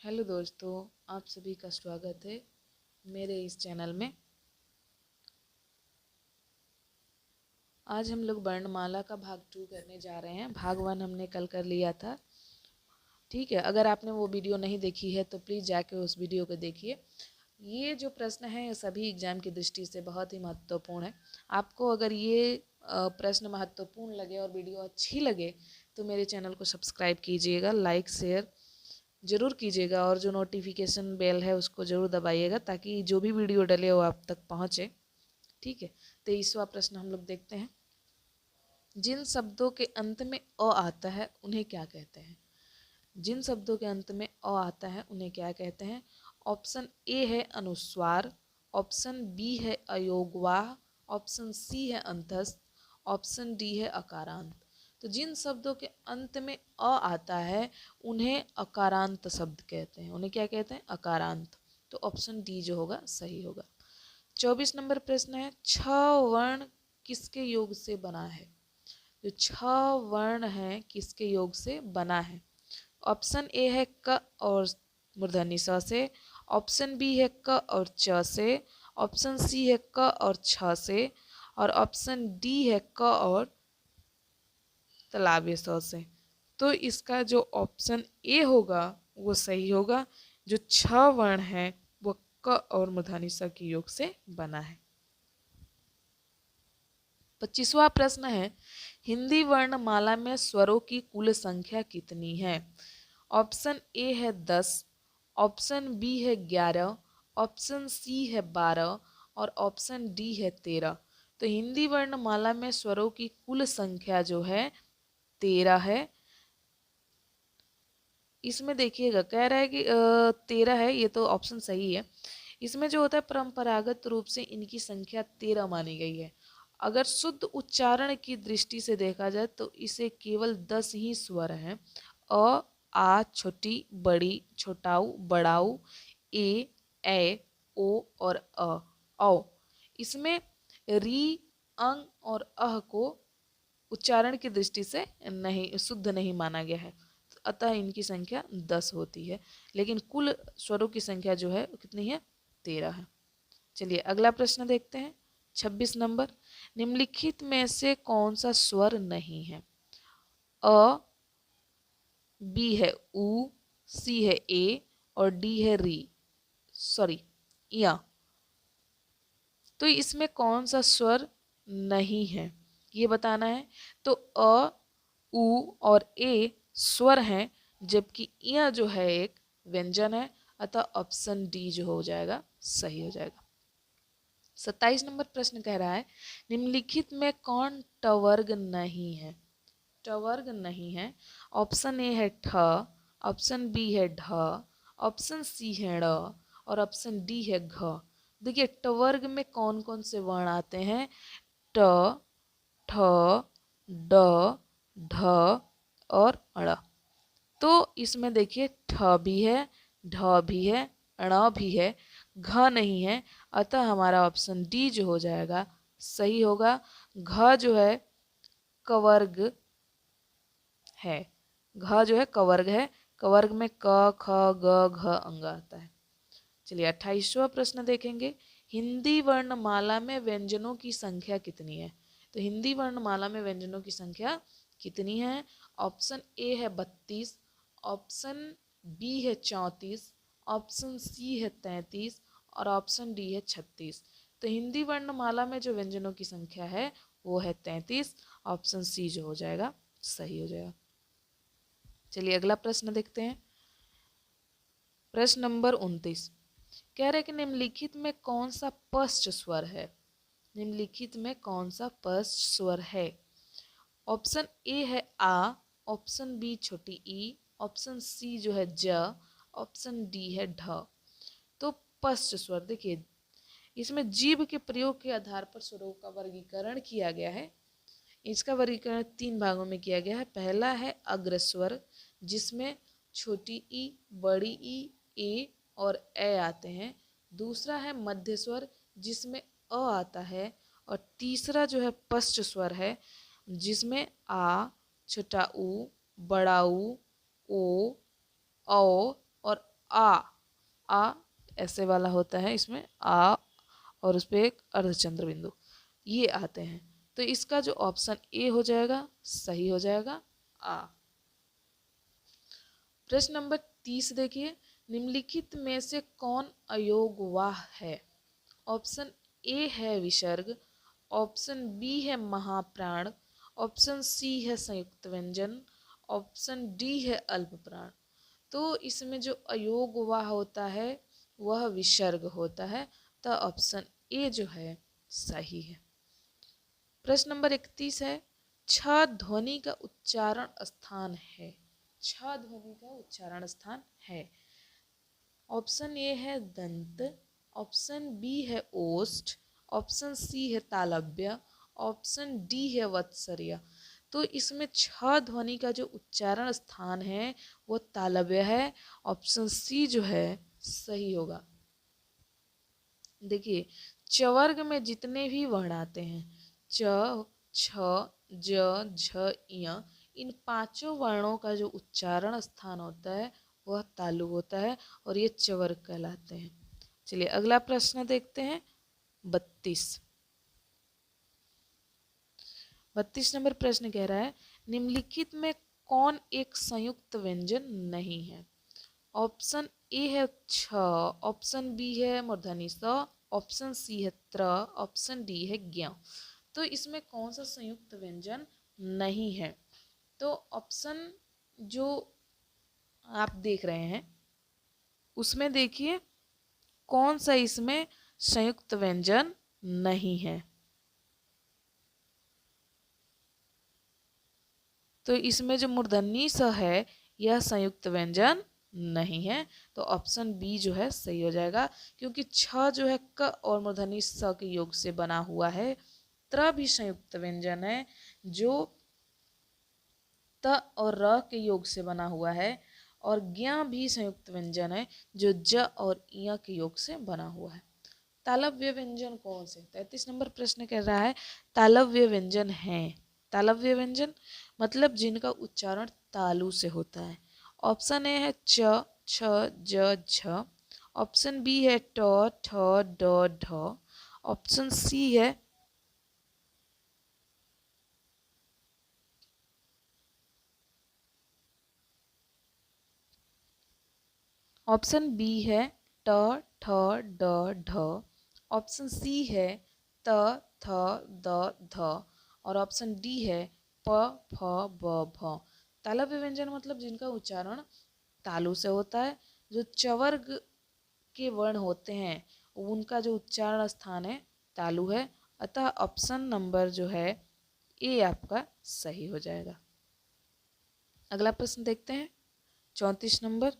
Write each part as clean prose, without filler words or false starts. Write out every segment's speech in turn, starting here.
Hello दोस्तों, आप सभी का स्वागत है मेरे इस चैनल में। आज हम लोग वर्णमाला का भाग 2 करने जा रहे हैं। भाग 1 हमने कल कर लिया था, ठीक है। अगर आपने वो वीडियो नहीं देखी है तो प्लीज़ जाके उस वीडियो को देखिए। ये जो प्रश्न है ये सभी एग्जाम की दृष्टि से बहुत ही महत्वपूर्ण है। आपको अगर ये प्रश्न महत्वपूर्ण लगे और वीडियो अच्छी लगे तो मेरे चैनल को सब्सक्राइब कीजिएगा, लाइक शेयर ज़रूर कीजिएगा और जो नोटिफिकेशन बेल है उसको ज़रूर दबाइएगा ताकि जो भी वीडियो डले वो आप तक पहुँचे, ठीक है। 23वां प्रश्न हम लोग देखते हैं। जिन शब्दों के अंत में अ आता है उन्हें क्या कहते हैं? जिन शब्दों के अंत में अ आता है उन्हें क्या कहते हैं? ऑप्शन ए है अनुस्वार, ऑप्शन बी है अयोगवाह, ऑप्शन सी है अंतस्थ, ऑप्शन डी है अकारांत। तो जिन शब्दों के अंत में अ आता है उन्हें अकारांत शब्द कहते हैं। उन्हें क्या कहते हैं? अकारांत। तो ऑप्शन डी जो होगा सही होगा। 24 नंबर प्रश्न है, छ वर्ण किसके योग से बना है? जो छ वर्ण है किसके योग से बना है? ऑप्शन ए है क और मूर्धन्य स से, ऑप्शन बी है क और च से, ऑप्शन सी है क और छ से, और ऑप्शन डी है क और तालव्य स से। तो इसका जो ऑप्शन ए होगा वो सही होगा। जो छ वर्ण है वो क और मूर्धन्य स के योग से बना है। 25वां प्रश्न है, हिंदी वर्णमाला में स्वरों की कुल संख्या कितनी है? ऑप्शन ए है 10, ऑप्शन बी है 11, ऑप्शन सी है 12 और ऑप्शन डी है 13। तो हिंदी वर्णमाला में स्वरों की कुल संख्या जो है 13 है। इसमें देखिएगा कह रहा है कि 13 है, ये तो ऑप्शन सही है। इसमें जो होता है परंपरागत रूप से इनकी संख्या 13 मानी गई है। अगर शुद्ध उच्चारण की दृष्टि से देखा जाए तो इसे केवल 10 ही स्वर हैं। अ, आ, छोटी, बड़ी, छोटाऊ, बड़ाऊ, ए, ओ और औ। इसमें री, अंग और अह को उच्चारण की दृष्टि से नहीं, शुद्ध नहीं माना गया है, अतः इनकी संख्या 10 होती है। लेकिन कुल स्वरों की संख्या जो है कितनी है? 13 है। चलिए अगला प्रश्न देखते हैं। 26 नंबर, निम्नलिखित में से कौन सा स्वर नहीं है? अ, बी है उ, सी है ए और डी है री, सॉरी या। तो इसमें कौन सा स्वर नहीं है ये बताना है। तो अ, उ और ए स्वर हैं, जबकि या जो है एक व्यंजन है, अतः ऑप्शन डी जो हो जाएगा सही हो जाएगा। 27 नंबर प्रश्न कह रहा है, निम्नलिखित में कौन टवर्ग नहीं है? टवर्ग नहीं है। ऑप्शन ए है ठ, ऑप्शन बी है ढ, ऑप्शन सी है ड़ और ऑप्शन डी है घ। देखिए टवर्ग में कौन कौन से वर्ण आते हैं? ट, ठ, ड, ढ और अड़। तो इसमें देखिए ठ भी है, ढ भी है, ण भी है, घ नहीं है, अतः हमारा ऑप्शन डी जो हो जाएगा सही होगा। घ जो है कवर्ग है, घ जो है कवर्ग है। कवर्ग में क, ख, ग, घ अंग आता है। चलिए 28वां प्रश्न देखेंगे। हिंदी वर्णमाला में व्यंजनों की संख्या कितनी है? तो हिंदी वर्णमाला में व्यंजनों की संख्या कितनी है? ऑप्शन ए है 32, ऑप्शन बी है 34, ऑप्शन सी है 33 और ऑप्शन डी है 36। तो हिंदी वर्णमाला में जो व्यंजनों की संख्या है वो है 33। ऑप्शन सी जो हो जाएगा सही हो जाएगा। चलिए अगला प्रश्न देखते हैं। प्रश्न नंबर 29 कह रहे कि निम्नलिखित में कौन सा पश्च स्वर है? निम्नलिखित में कौन सा पश्च स्वर है? ऑप्शन ए है आ, ऑप्शन बी छोटी ई, ऑप्शन सी जो है ज, ऑप्शन डी है ढ। तो पश्च स्वर देखिए, इसमें जीभ के प्रयोग के आधार पर स्वरों का वर्गीकरण किया गया है। इसका वर्गीकरण 3 भागों में किया गया है। पहला है अग्रस्वर, जिसमें छोटी ई, बड़ी ई, ए और ए आते हैं। दूसरा है मध्य स्वर, जिसमें अ आता है। और तीसरा जो है पश्च स्वर है, जिसमें आ, छोटा ऊ, बड़ा ऊ, ओ, औ और आ ऐसे वाला होता है, इसमें आ और उस पर एक अर्धचंद्र बिंदु, ये आते हैं। तो इसका जो ऑप्शन ए हो जाएगा सही हो जाएगा आ। प्रश्न नंबर 30 देखिए, निम्नलिखित में से कौन अयोगवाह है? ऑप्शन ए है विसर्ग, ऑप्शन बी है महाप्राण, ऑप्शन सी है संयुक्त व्यंजन, ऑप्शन डी है अल्प प्राण। तो इसमें जो अयोगवाह होता है वह विसर्ग होता है, तो ऑप्शन ए जो है सही है। प्रश्न नंबर 31 है, छ ध्वनि का उच्चारण स्थान है। छ ध्वनि का उच्चारण स्थान है। ऑप्शन ए है दंत, ऑप्शन बी है ओष्ठ, ऑप्शन सी है तालव्य, ऑप्शन डी है वत्सर्य। तो इसमें छ ध्वनि का जो उच्चारण स्थान है वो तालव्य है, ऑप्शन सी जो है सही होगा। देखिए च वर्ग में जितने भी वर्ण आते हैं, च, छ, ज, झ, य, इन पांचों वर्णों का जो उच्चारण स्थान होता है वह तालु होता है और ये च वर्ग कहलाते हैं। चलिए अगला प्रश्न देखते हैं 32। 32 नंबर प्रश्न कह रहा है, निम्नलिखित में कौन एक संयुक्त व्यंजन नहीं है? ऑप्शन ए है छ, ऑप्शन बी है मूर्धनी स, ऑप्शन सी है त्र, ऑप्शन डी है ज्ञ। तो इसमें कौन सा संयुक्त व्यंजन नहीं है? तो ऑप्शन जो आप देख रहे हैं उसमें देखिए कौन सा इसमें संयुक्त व्यंजन नहीं है। तो इसमें जो मूर्धनी स है यह संयुक्त व्यंजन नहीं है, तो ऑप्शन बी जो है सही हो जाएगा, क्योंकि छ जो है क और मूर्धनी स के योग से बना हुआ है। त्र भी संयुक्त व्यंजन है जो त और र के योग से बना हुआ है, और ज्ञ भी संयुक्त व्यंजन है जो ज और य के योग से बना हुआ है। तालव्य व्यंजन कौन से? 33 नंबर प्रश्न कह रहा है तालव्य व्यंजन है। तालव्य व्यंजन मतलब जिनका उच्चारण तालु से होता है। ऑप्शन ए है च, छ, ज, झ, ऑप्शन बी है ट, ठ, ड, ढ, ऑप्शन सी है ऑप्शन बी है ट, ठ, ड, ढ, ऑप्शन सी है त, थ, द, ध, और ऑप्शन डी है प, फ, ब, भ। तालव्य व्यंजन मतलब जिनका उच्चारण तालु से होता है। जो चवर्ग के वर्ण होते हैं उनका जो उच्चारण स्थान है तालु है, अतः ऑप्शन नंबर जो है ए आपका सही हो जाएगा। अगला प्रश्न देखते हैं 34 नंबर।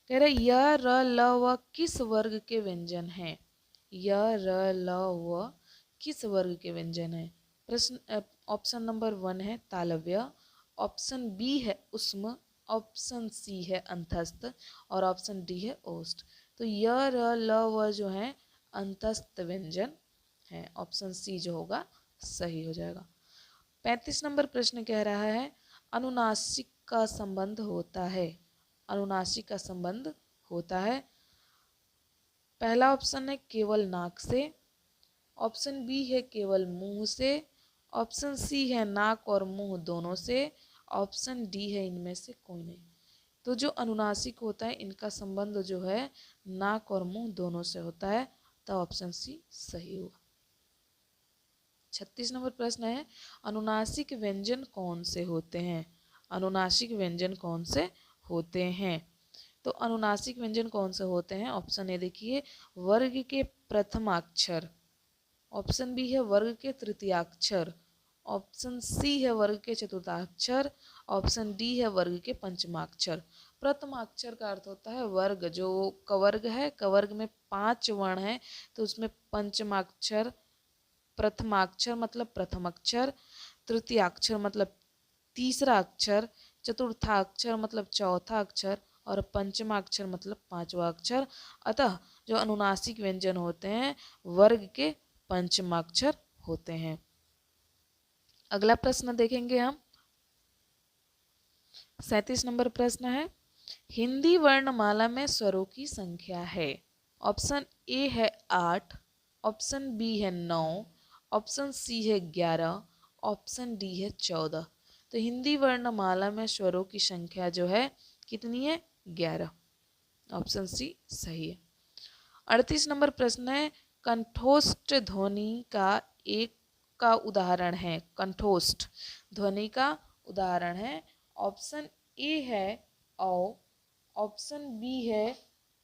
कह रहे य, र, ल, व किस वर्ग के व्यंजन हैं? य, र, ल, व किस वर्ग के व्यंजन हैं? प्रश्न ऑप्शन नंबर 1 है तालव्य, ऑप्शन बी है उष्म, ऑप्शन सी है अंतस्थ, और ऑप्शन डी है ओष्ठ। तो य, र, ल, व जो है अंतस्थ व्यंजन है, ऑप्शन सी जो होगा सही हो जाएगा। 35 नंबर प्रश्न कह रहा है अनुनासिक का संबंध होता है। अनुनासिक का संबंध होता है। पहला ऑप्शन है केवल नाक से, ऑप्शन बी है केवल मुंह से, ऑप्शन सी है नाक और मुंह दोनों से, ऑप्शन डी है इनमें से कोई नहीं। तो जो अनुनासिक होता है इनका संबंध जो है नाक और मुंह दोनों से होता है, तो ऑप्शन सी सही होगा। 36 नंबर प्रश्न है अनुनासिक व्यंजन कौन से होते हैं? अनुनासिक व्यंजन कौन से होते हैं? तो अनुनासिक व्यंजन कौन से होते हैं? ऑप्शन ए देखिए वर्ग के प्रथमाक्षर, ऑप्शन बी है वर्ग के तृतीयाक्षर, ऑप्शन सी है वर्ग के चतुर्थाक्षर, ऑप्शन डी है वर्ग के पंचमाक्षर। प्रथमाक्षर का अर्थ होता है वर्ग, जो कवर्ग है, कवर्ग में 5 वर्ण है, तो उसमें पंचमाक्षर, प्रथमाक्षर मतलब प्रथम अक्षर, तृतीयाक्षर मतलब तीसरा अक्षर, चतुर्थाक्षर मतलब चौथा अक्षर, और पंचमाक्षर मतलब पांचवा अक्षर। अतः जो अनुनासिक व्यंजन होते हैं वर्ग के पंचमाक्षर होते हैं। अगला प्रश्न देखेंगे हम 37 नंबर प्रश्न है, हिंदी वर्णमाला में स्वरों की संख्या है। ऑप्शन ए है 8, ऑप्शन बी है 9, ऑप्शन सी है 11, ऑप्शन डी है 14। तो हिंदी वर्णमाला में स्वरों की संख्या जो है कितनी है? 11। ऑप्शन सी सही है। 38 नंबर प्रश्न है, कंठोष्ठ ध्वनि का उदाहरण है। कंठोष्ठ ध्वनि का उदाहरण है। ऑप्शन ए है औ, ऑप्शन बी है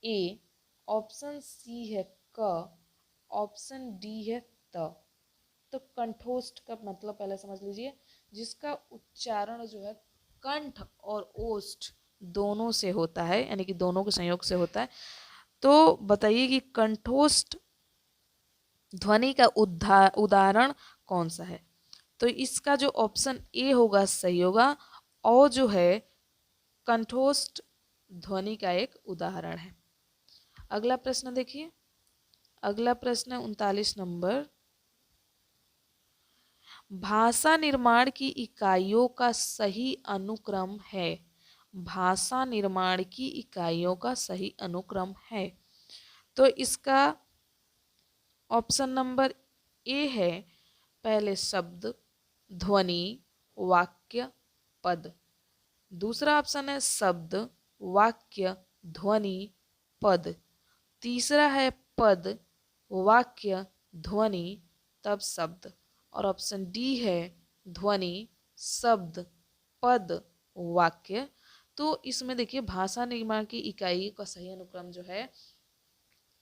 ए, ऑप्शन सी है क, ऑप्शन डी है त। तो कंठोष्ठ का मतलब पहले समझ लीजिए, जिसका उच्चारण जो है कंठ और ओष्ठ दोनों से होता है, यानी कि दोनों के संयोग से होता है। तो बताइए कि कंठोष्ठ ध्वनि का उदाहरण कौन सा है? तो इसका जो ऑप्शन ए होगा सही होगा। और जो है कंठोष्ठ ध्वनि का एक उदाहरण है। अगला प्रश्न देखिए, अगला प्रश्न 39 नंबर, भाषा निर्माण की इकाइयों का सही अनुक्रम है। भाषा निर्माण की इकाइयों का सही अनुक्रम है। तो इसका ऑप्शन नंबर ए है, पहले शब्द, ध्वनि, वाक्य, पद। दूसरा ऑप्शन है शब्द, वाक्य, ध्वनि, पद। तीसरा है पद, वाक्य, ध्वनि, तब शब्द। और ऑप्शन डी है ध्वनि, शब्द, पद, वाक्य। तो इसमें देखिए भाषा निर्माण की इकाई का सही अनुक्रम जो है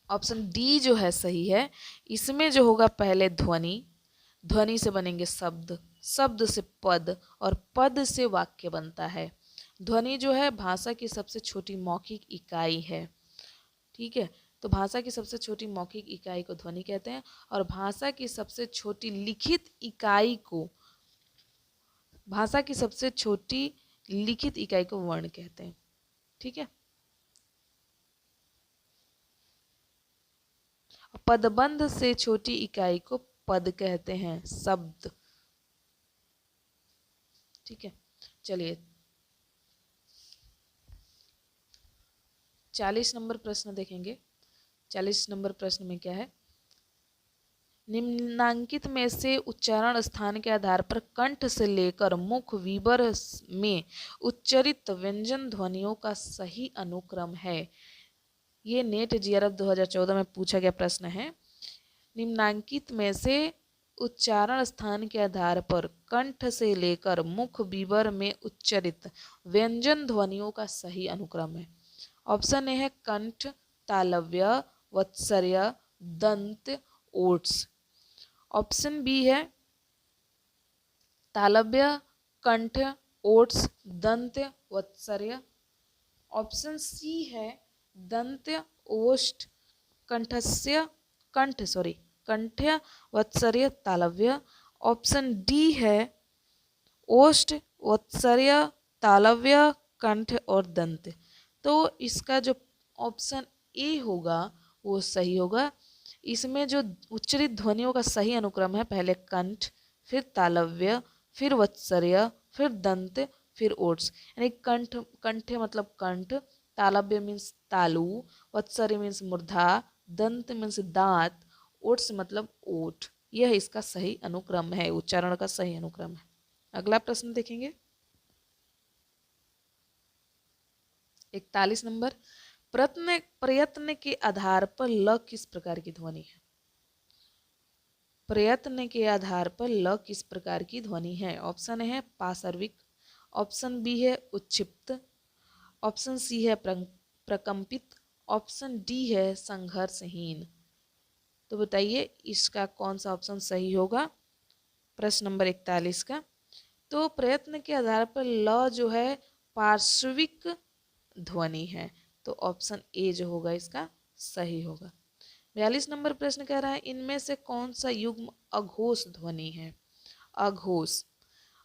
ऑप्शन डी जो है सही है। इसमें जो होगा पहले ध्वनि, ध्वनि से बनेंगे शब्द, शब्द से पद, और पद से वाक्य बनता है। ध्वनि जो है भाषा की सबसे छोटी मौखिक इकाई है। ठीक है, तो भाषा की सबसे छोटी मौखिक इकाई को ध्वनि कहते हैं, और भाषा की सबसे छोटी लिखित इकाई को, भाषा की सबसे छोटी लिखित इकाई को वर्ण कहते हैं। ठीक है, पदबंध से छोटी इकाई को पद कहते हैं, शब्द। ठीक है, चलिए 40 नंबर प्रश्न देखेंगे। 40 नंबर प्रश्न में क्या है, निम्नांकित में से उच्चारण स्थान के आधार पर कंठ से लेकर मुख विवर में उच्चरित व्यंजन ध्वनियों का सही अनुक्रम है। ये नेट जीआरएफ 2014 में पूछा गया प्रश्न है। निम्नांकित में से उच्चारण स्थान के आधार पर कंठ से लेकर मुख विवर में उच्चरित व्यंजन ध्वनियों का सही अनुक्रम है। ऑप्शन ए है कंठ, तालव्य, वत्सर्य, दंत, ओट्स। ऑप्शन बी है तालव्य, कंठ, ओट्स, दंत, वत्सर्य। ऑप्शन सी है दंत, ओष्ठ, कंठस्य, कंठ, वत्सर्य, तालव्य। ऑप्शन डी है ओष्ठ, वत्सर्य, तालव्य, कंठ और दंत। तो इसका जो ऑप्शन ए होगा वो सही होगा। इसमें जो उच्चरित ध्वनियों का सही अनुक्रम है, पहले कंठ, फिर तालव्य, फिर वत्सर्य, फिर दंत, फिर ओट्स। यानी कंठ, कंठे मतलब कंठ, तालव्य मीन्स तालु, वत्सर्य मीन्स मूर्धा, दंत मीन्स दांत, ओट्स मतलब ओठ। यह इसका सही अनुक्रम है, उच्चारण का सही अनुक्रम है। अगला प्रश्न देखेंगे 41 नंबर, प्रयत्न के आधार पर ल किस प्रकार की ध्वनि है? प्रयत्न के आधार पर ल किस प्रकार की ध्वनि है? ऑप्शन है पाशर्विक, ऑप्शन बी है उच्छिप्त, ऑप्शन सी है प्रकंपित, ऑप्शन डी है संघर्षहीन। तो बताइए इसका कौन सा ऑप्शन सही होगा प्रश्न नंबर 41 का। तो प्रयत्न के आधार पर ल जो है पार्श्विक ध्वनि है, तो ऑप्शन ए जो होगा इसका सही होगा। 42 नंबर प्रश्न कह रहा है, इनमें से कौन सा युग्म अघोष ध्वनि है? अघोष,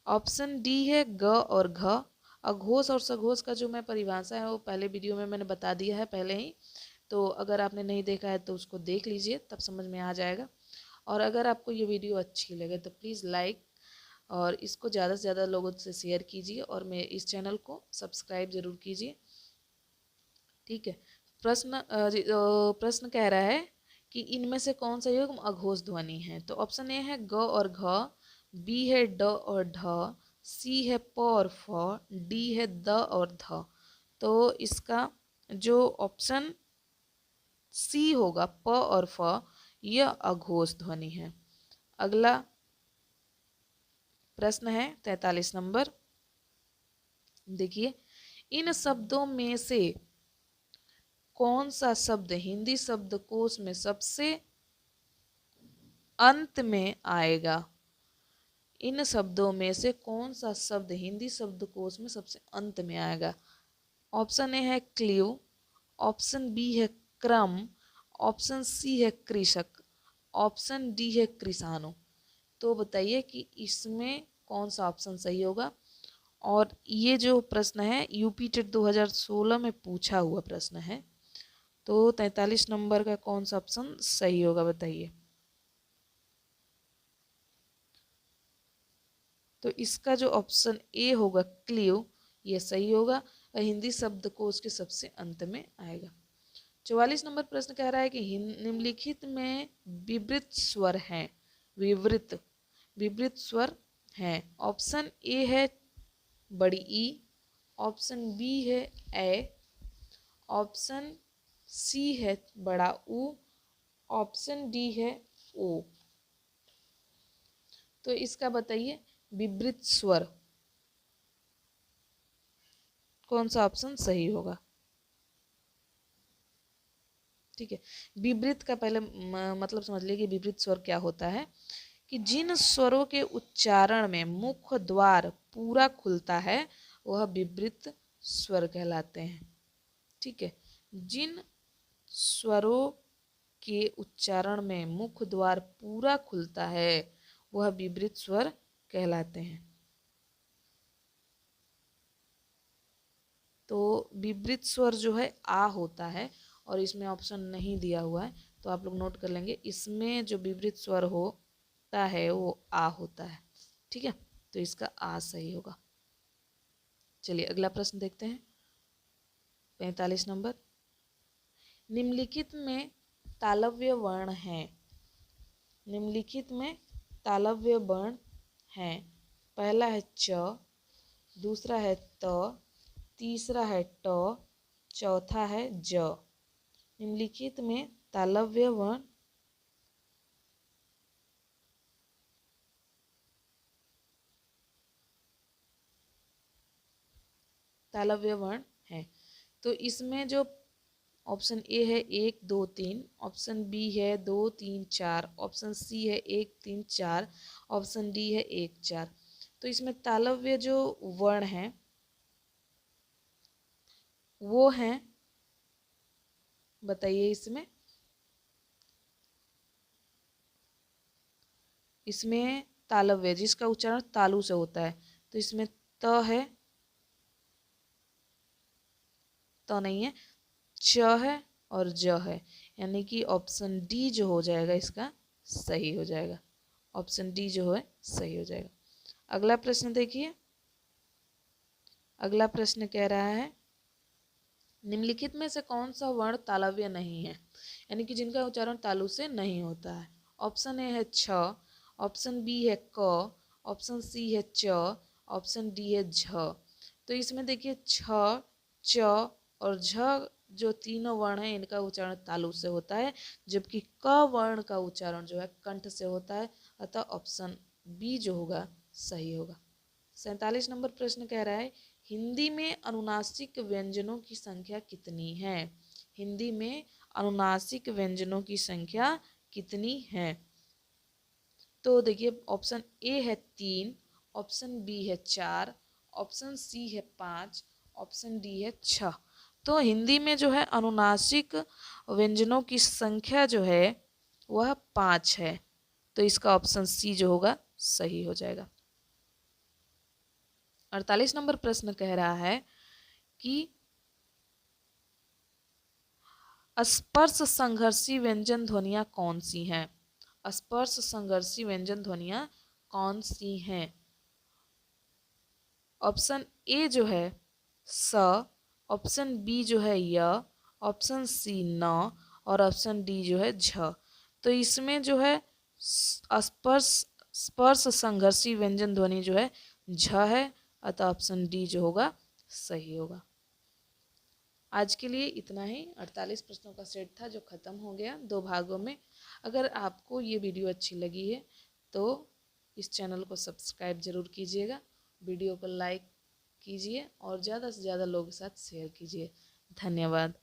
ऑप्शन डी है ग और घ। अघोष और सघोष का जो मैं परिभाषा है वो पहले वीडियो में मैंने बता दिया है पहले ही, तो अगर आपने नहीं देखा है तो उसको देख लीजिए, तब समझ में आ जाएगा। और अगर आपको ये वीडियो अच्छी लगे तो प्लीज़ लाइक और इसको ज़्यादा से ज़्यादा लोगों से शेयर कीजिए और मेरे इस चैनल को सब्सक्राइब जरूर कीजिए। ठीक है। प्रश्न कह रहा है कि इनमें से कौन सा युग्म अघोष ध्वनि है। तो ऑप्शन ए है ग और घ, बी है ड और ढ, सी है प और फ, डी है द और ध। तो इसका जो ऑप्शन सी होगा प और फ, यह अघोष ध्वनि है। अगला प्रश्न है 43 नंबर। देखिए, इन शब्दों में से कौन सा शब्द हिंदी शब्दकोश में सबसे अंत में आएगा। इन शब्दों में से कौन सा शब्द हिंदी शब्दकोश में सबसे अंत में आएगा। ऑप्शन ए है क्ल्यू, ऑप्शन बी है क्रम, ऑप्शन सी है कृषक, ऑप्शन डी है कृषाणु। तो बताइए कि इसमें कौन सा ऑप्शन सही होगा। और ये जो प्रश्न है यूपी टेट 2016 में पूछा हुआ प्रश्न है। तो 43 नंबर का कौन सा ऑप्शन सही होगा बताइए। तो इसका जो ऑप्शन ए होगा क्लियो, ये सही होगा और हिंदी शब्दकोश के सबसे अंत में आएगा। 44 नंबर प्रश्न कह रहा है कि निम्नलिखित में विवृत स्वर हैं। विवृत स्वर हैं। ऑप्शन ए है बड़ी ई, ऑप्शन बी है ए, ऑप्शन सी है बड़ा ऊ, ऑप्शन डी है ओ। तो इसका बताइए विवृत स्वर कौन सा ऑप्शन सही होगा। ठीक है, विवृत का पहले मतलब समझ लीजिए कि विवृत स्वर क्या होता है कि जिन स्वरों के उच्चारण में मुख द्वार पूरा खुलता है वह विवृत स्वर कहलाते हैं। ठीक है, जिन स्वरों के उच्चारण में मुख द्वार पूरा खुलता है वह विवृत स्वर कहलाते हैं। तो विवृत स्वर जो है आ होता है और इसमें ऑप्शन नहीं दिया हुआ है, तो आप लोग नोट कर लेंगे इसमें जो विवृत स्वर होता है वो आ होता है। ठीक है, तो इसका आ सही होगा। चलिए अगला प्रश्न देखते हैं 45 नंबर। निम्नलिखित में तालव्य वर्ण है। निम्नलिखित में तालव्य वर्ण है। पहला है च, दूसरा है त, तीसरा है ट, चौथा है ज। निम्नलिखित में तालव्य वर्ण है। तो इसमें जो ऑप्शन ए है 1 2 3, ऑप्शन बी है 2 3 4, ऑप्शन सी है 1 3 4, ऑप्शन डी है 1 4। तो इसमें तालव्य जो वर्ण है वो है, बताइए इसमें तालव्य जिसका उच्चारण तालु से होता है। तो इसमें त है, त नहीं है, च है और ज है, यानी कि ऑप्शन डी जो हो जाएगा इसका सही हो जाएगा। ऑप्शन डी जो है सही हो जाएगा। अगला प्रश्न देखिए। अगला प्रश्न कह रहा है निम्नलिखित में से कौन सा वर्ण तालव्य नहीं है, यानी कि जिनका उच्चारण तालु से नहीं होता है। ऑप्शन ए है छ, ऑप्शन बी है क, ऑप्शन सी है च, ऑप्शन डी है झ। तो इसमें देखिए छ, च और झ जो तीनों वर्ण हैं इनका उच्चारण तालु से होता है, जबकि क वर्ण का उच्चारण जो है कंठ से होता है। अतः ऑप्शन बी जो होगा सही होगा। 47 नंबर प्रश्न कह रहा है हिंदी में अनुनासिक व्यंजनों की संख्या कितनी है। हिंदी में अनुनासिक व्यंजनों की संख्या कितनी है। तो देखिए ऑप्शन ए है 3, ऑप्शन बी है 4, ऑप्शन सी है 5, ऑप्शन डी है 6। तो हिंदी में जो है अनुनासिक व्यंजनों की संख्या जो है वह 5 है। तो इसका ऑप्शन सी जो होगा सही हो जाएगा। 48 नंबर प्रश्न कह रहा है कि स्पर्श संघर्षी व्यंजन ध्वनियां कौन सी हैं। स्पर्श संघर्षी व्यंजन ध्वनियां कौन सी हैं। ऑप्शन ए जो है स, ऑप्शन बी जो है य, ऑप्शन सी न और ऑप्शन डी जो है झ। तो इसमें जो है स्पर्श स्पर्श संघर्षी व्यंजन ध्वनि जो है झ है, अतः ऑप्शन डी जो होगा सही होगा। आज के लिए इतना ही। 48 प्रश्नों का सेट था जो ख़त्म हो गया 2 भागों में। अगर आपको ये वीडियो अच्छी लगी है तो इस चैनल को सब्सक्राइब ज़रूर कीजिएगा, वीडियो को लाइक कीजिए और ज़्यादा से ज़्यादा लोगों के साथ शेयर कीजिए। धन्यवाद।